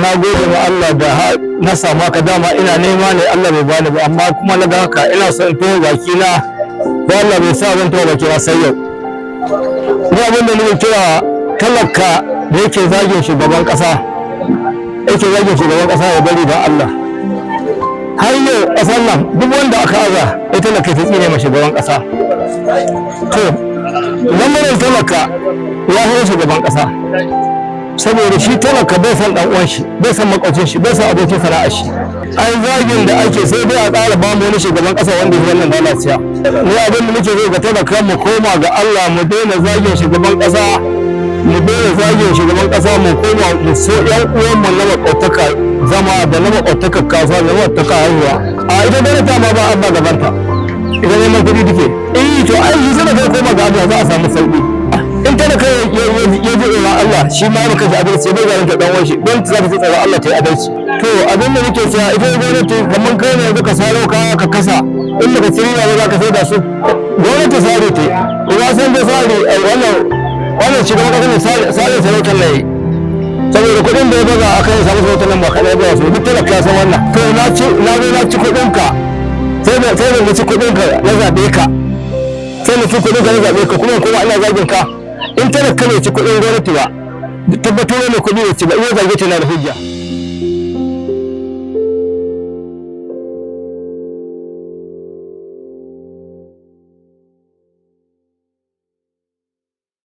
na gode wa Allah da na samu haka, dama ina nema ne Allah bai bani ba, amma kuma na ga haka ina son tuwo baki na da Allah bai sa zan tuwo baki na sai yau. Ni abin da nake kira talaka da yake zagin shugaban kasa ya bari da Allah. Har yau ƙasar nan duk wanda aka aza ya talaka ta tsine ma shugaban ƙasa. To lamarin talaka ya hau shugaban ƙasa, saboda shi talaka bai san ɗan uwan shi, bai san makwabcin shi, bai san abokin sana'ar shi. Ai zagin da ake sai dai a ƙara ba mu wani shugaban ƙasa wanda ya wannan lalaciya. Ni abin da nake so ga talaka mu koma ga Allah, mu daina zagin shugaban ƙasa, mu koma mu so ƴan uwanmu na makwabtaka zama da na makwabtaka kasuwa da na makwabtaka haihuwa. A ita gwamnati ma ba an ba gabanta, ita neman kuɗi take. To ai shi sai da kai koma ga Allah za a samu sauƙi. In ta da kai ya ji ina Allah shi ma ya kashe adalci bai ga ranka dan wanshi don ta zaka tsara Allah ta yi adalci. To abin da nake cewa ita gwamnati kamar kai ne duka saro kaya ka kasa, in da ka tsiri ne za ka sai da su. Gwamnati sare ta ina san da sare wannan shugaban kasa ne sare sarautar na yi, saboda kuɗin da ya baza a kan samu sarautar nan ba kaɗai ba su duk talaka san wannan. To na ci kuɗinka sai da ci kuɗinka na zaɓe ka, sai na ci kuɗinka na zaɓe ka kuma ina zagin ka. In talaka ne ci kuɗin gwamnati ba tabbatar da kuɗi ne ci ba, iya zage ta na da hujja.